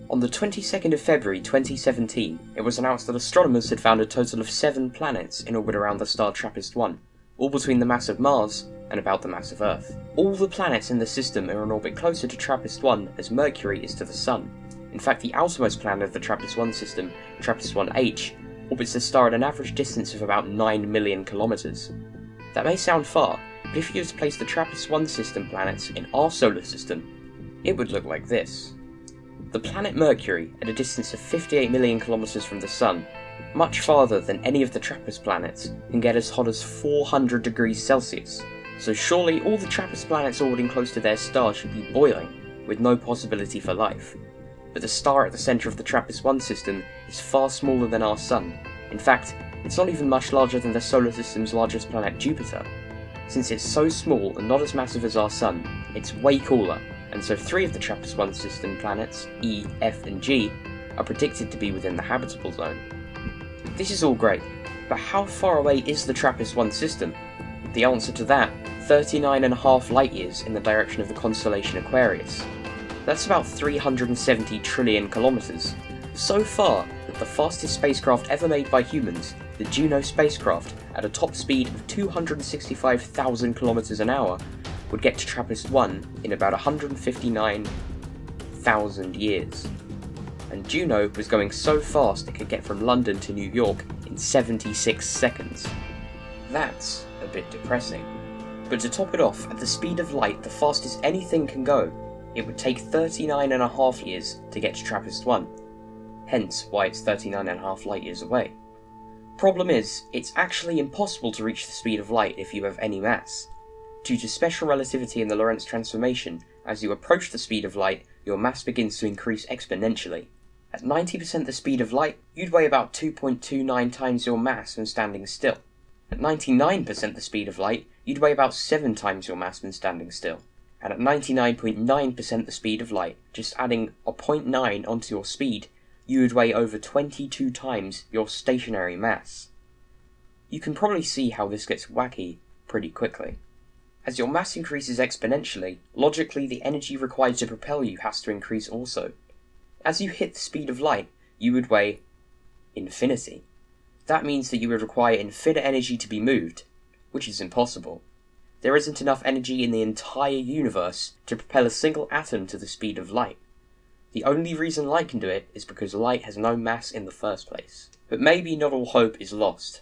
On the 22nd of February 2017, it was announced that astronomers had found a total of 7 planets in orbit around the star TRAPPIST-1, all between the mass of Mars and about the mass of Earth. All the planets in the system are in orbit closer to TRAPPIST-1 as Mercury is to the Sun. In fact, the outermost planet of the TRAPPIST-1 system, TRAPPIST-1H, orbits the star at an average distance of about 9 million kilometers. That may sound far, but if you were to place the TRAPPIST-1 system planets in our solar system, it would look like this. The planet Mercury, at a distance of 58 million kilometers from the Sun, much farther than any of the TRAPPIST planets, can get as hot as 400 degrees Celsius. So surely all the TRAPPIST planets orbiting close to their star should be boiling, with no possibility for life. But the star at the centre of the TRAPPIST-1 system is far smaller than our Sun. In fact, it's not even much larger than the solar system's largest planet, Jupiter. Since it's so small and not as massive as our Sun, it's way cooler, and so 3 of the TRAPPIST-1 system planets, E, F and G, are predicted to be within the habitable zone. This is all great, but how far away is the TRAPPIST-1 system? The answer to that, 39.5 light-years in the direction of the constellation Aquarius. That's about 370 trillion kilometers. So far that the fastest spacecraft ever made by humans, the Juno spacecraft, at a top speed of 265,000 kilometers an hour, would get to TRAPPIST-1 in about 159,000 years. And Juno was going so fast it could get from London to New York in 76 seconds. That's a bit depressing. But to top it off, at the speed of light, the fastest anything can go, it would take 39.5 years to get to TRAPPIST-1. Hence why it's 39.5 light years away. Problem is, it's actually impossible to reach the speed of light if you have any mass. Due to special relativity in the Lorentz transformation, as you approach the speed of light, your mass begins to increase exponentially. At 90% the speed of light, you'd weigh about 2.29 times your mass when standing still. At 99% the speed of light, you'd weigh about 7 times your mass when standing still. And at 99.9% the speed of light, just adding a 0.9 onto your speed, you would weigh over 22 times your stationary mass. You can probably see how this gets wacky pretty quickly. As your mass increases exponentially, logically the energy required to propel you has to increase also. As you hit the speed of light, you would weigh infinity. That means that you would require infinite energy to be moved, which is impossible. There isn't enough energy in the entire universe to propel a single atom to the speed of light. The only reason light can do it is because light has no mass in the first place. But maybe not all hope is lost.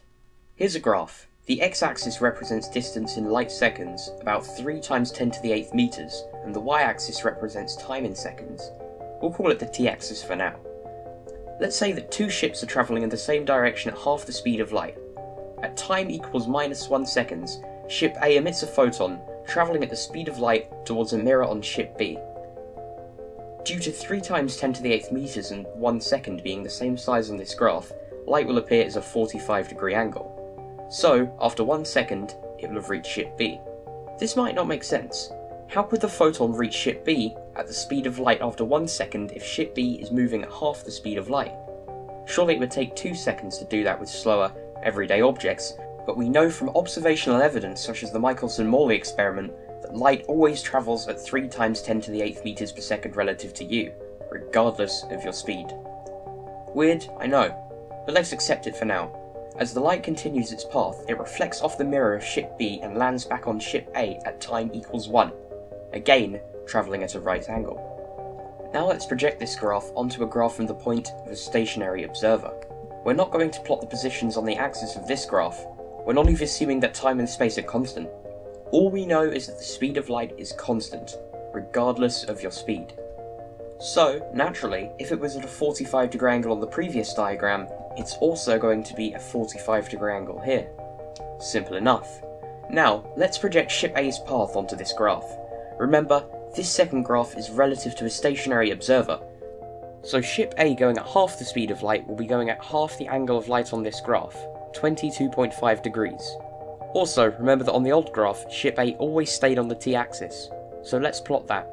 Here's a graph. The x-axis represents distance in light seconds, about 3 times 10 to the 8th meters, and the y-axis represents time in seconds. We'll call it the t-axis for now. Let's say that 2 ships are travelling in the same direction at half the speed of light. At time equals -1 seconds, ship A emits a photon, travelling at the speed of light towards a mirror on ship B. Due to 3 times 10 to the 8th meters and 1 second being the same size on this graph, light will appear as a 45-degree angle. So, after 1 second, it will have reached ship B. This might not make sense. How could the photon reach ship B at the speed of light after 1 second if ship B is moving at half the speed of light? Surely it would take 2 seconds to do that with slower, everyday objects, but we know from observational evidence such as the Michelson-Morley experiment that light always travels at 3 times 10 to the 8th meters per second relative to you, regardless of your speed. Weird, I know, but let's accept it for now. As the light continues its path, it reflects off the mirror of ship B and lands back on ship A at time equals 1, again travelling at a right angle. Now let's project this graph onto a graph from the point of a stationary observer. We're not going to plot the positions on the axis of this graph. We're not even assuming that time and space are constant. All we know is that the speed of light is constant, regardless of your speed. So, naturally, if it was at a 45-degree angle on the previous diagram, it's also going to be a 45-degree angle here. Simple enough. Now, let's project ship A's path onto this graph. Remember, this second graph is relative to a stationary observer, so ship A going at half the speed of light will be going at half the angle of light on this graph, 22.5 degrees. Also, remember that on the old graph, ship A always stayed on the t-axis, so let's plot that.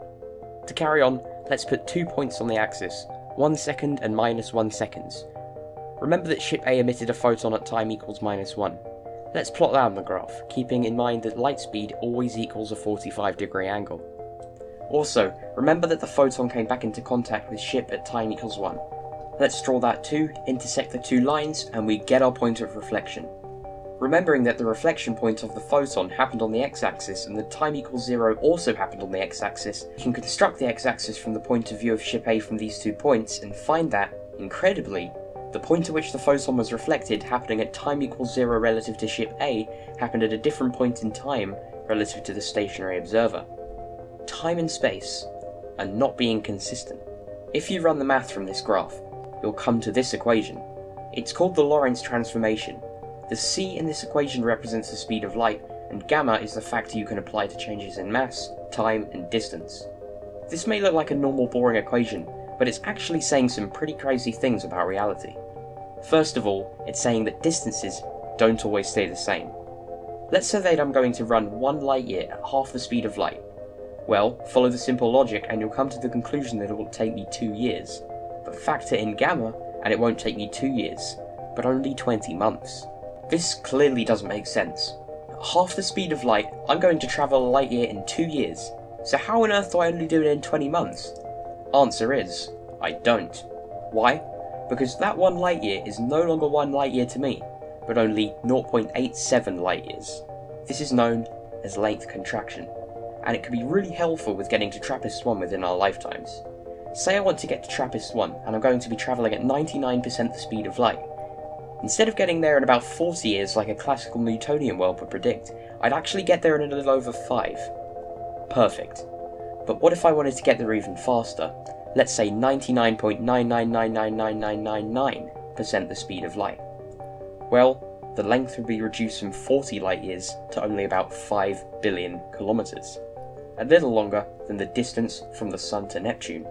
To carry on, let's put 2 points on the axis, 1 second and -1 seconds. Remember that ship A emitted a photon at time equals -1. Let's plot that on the graph, keeping in mind that light speed always equals a 45-degree angle. Also, remember that the photon came back into contact with ship at time equals 1. Let's draw that 2, intersect the two lines, and we get our point of reflection. Remembering that the reflection point of the photon happened on the x-axis and the time equals 0 also happened on the x-axis, we can construct the x-axis from the point of view of ship A from these 2 points and find that, incredibly, the point at which the photon was reflected happening at time equals 0 relative to ship A happened at a different point in time relative to the stationary observer. Time and space are not being consistent. If you run the math from this graph, you'll come to this equation. It's called the Lorentz transformation. The c in this equation represents the speed of light, and gamma is the factor you can apply to changes in mass, time, and distance. This may look like a normal boring equation, but it's actually saying some pretty crazy things about reality. First of all, it's saying that distances don't always stay the same. Let's say that I'm going to run 1 light year at half the speed of light. Well, follow the simple logic and you'll come to the conclusion that it will take me 2 years. But factor in gamma, and it won't take me 2 years, but only 20 months. This clearly doesn't make sense. At half the speed of light, I'm going to travel a light year in 2 years, so how on earth do I only do it in 20 months? Answer is, I don't. Why? Because that 1 light year is no longer 1 light year to me, but only 0.87 light years. This is known as length contraction, and it can be really helpful with getting to TRAPPIST-1 within our lifetimes. Say I want to get to TRAPPIST-1, and I'm going to be travelling at 99% the speed of light. Instead of getting there in about 40 years like a classical Newtonian world would predict, I'd actually get there in a little over 5. Perfect. But what if I wanted to get there even faster? Let's say 99.9999999% the speed of light. Well, the length would be reduced from 40 light years to only about 5 billion kilometers. A little longer than the distance from the Sun to Neptune.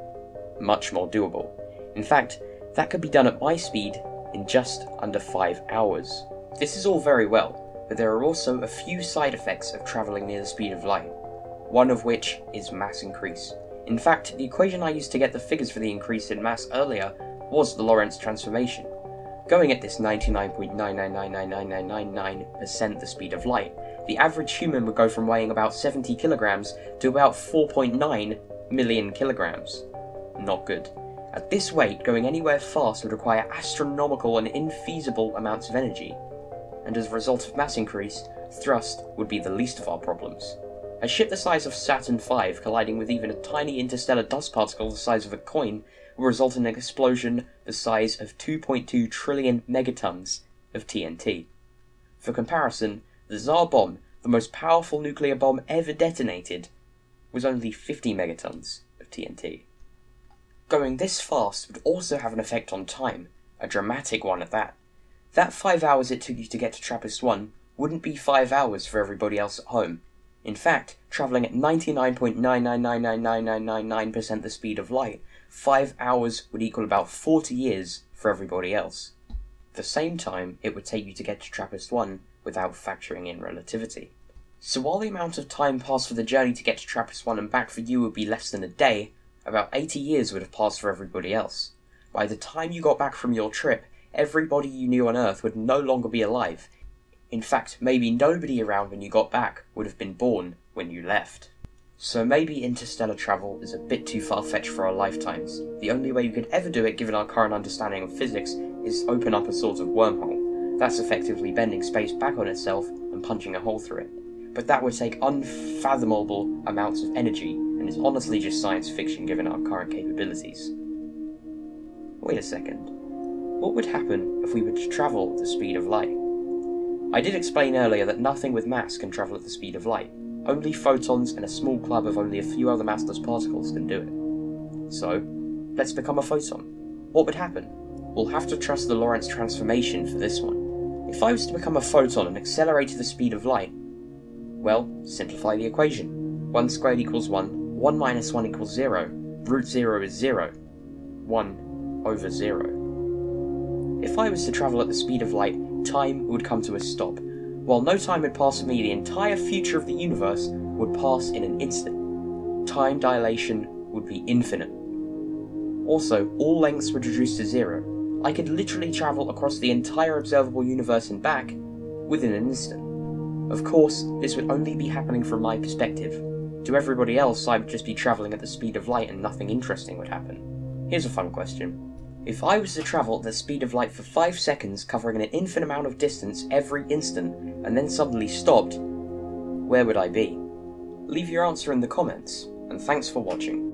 Much more doable. In fact, that could be done at my speed in just under 5 hours. This is all very well, but there are also a few side effects of travelling near the speed of light, one of which is mass increase. In fact, the equation I used to get the figures for the increase in mass earlier was the Lorentz transformation. Going at this 99.9999999% the speed of light, the average human would go from weighing about 70 kilograms to about 4.9 million kilograms. Not good. At this weight, going anywhere fast would require astronomical and infeasible amounts of energy, and as a result of mass increase, thrust would be the least of our problems. A ship the size of Saturn V colliding with even a tiny interstellar dust particle the size of a coin will result in an explosion the size of 2.2 trillion megatons of TNT. For comparison, the Tsar bomb, the most powerful nuclear bomb ever detonated, was only 50 megatons of TNT. Going this fast would also have an effect on time, a dramatic one at that. That 5 hours it took you to get to TRAPPIST-1 wouldn't be 5 hours for everybody else at home. In fact, travelling at 99.9999999% the speed of light, 5 hours would equal about 40 years for everybody else. The same time it would take you to get to TRAPPIST-1 without factoring in relativity. So while the amount of time passed for the journey to get to TRAPPIST-1 and back for you would be less than a day, about 80 years would have passed for everybody else. By the time you got back from your trip, everybody you knew on Earth would no longer be alive. In fact, maybe nobody around when you got back would have been born when you left. So maybe interstellar travel is a bit too far-fetched for our lifetimes. The only way you could ever do it, given our current understanding of physics, is open up a sort of wormhole. That's effectively bending space back on itself and punching a hole through it. But that would take unfathomable amounts of energy, and is honestly just science fiction given our current capabilities. Wait a second. What would happen if we were to travel at the speed of light? I did explain earlier that nothing with mass can travel at the speed of light. Only photons and a small club of only a few other massless particles can do it. So, let's become a photon. What would happen? We'll have to trust the Lorentz transformation for this one. If I was to become a photon and accelerate to the speed of light, well, simplify the equation. 1 squared equals 1, 1 minus 1 equals 0, root 0 is 0, 1 over 0. If I was to travel at the speed of light, time would come to a stop. While no time would pass for me, the entire future of the universe would pass in an instant. Time dilation would be infinite. Also, all lengths would reduce to 0. I could literally travel across the entire observable universe and back within an instant. Of course, this would only be happening from my perspective. To everybody else, I would just be travelling at the speed of light and nothing interesting would happen. Here's a fun question. If I was to travel at the speed of light for 5 seconds, covering an infinite amount of distance every instant, and then suddenly stopped, where would I be? Leave your answer in the comments, and thanks for watching.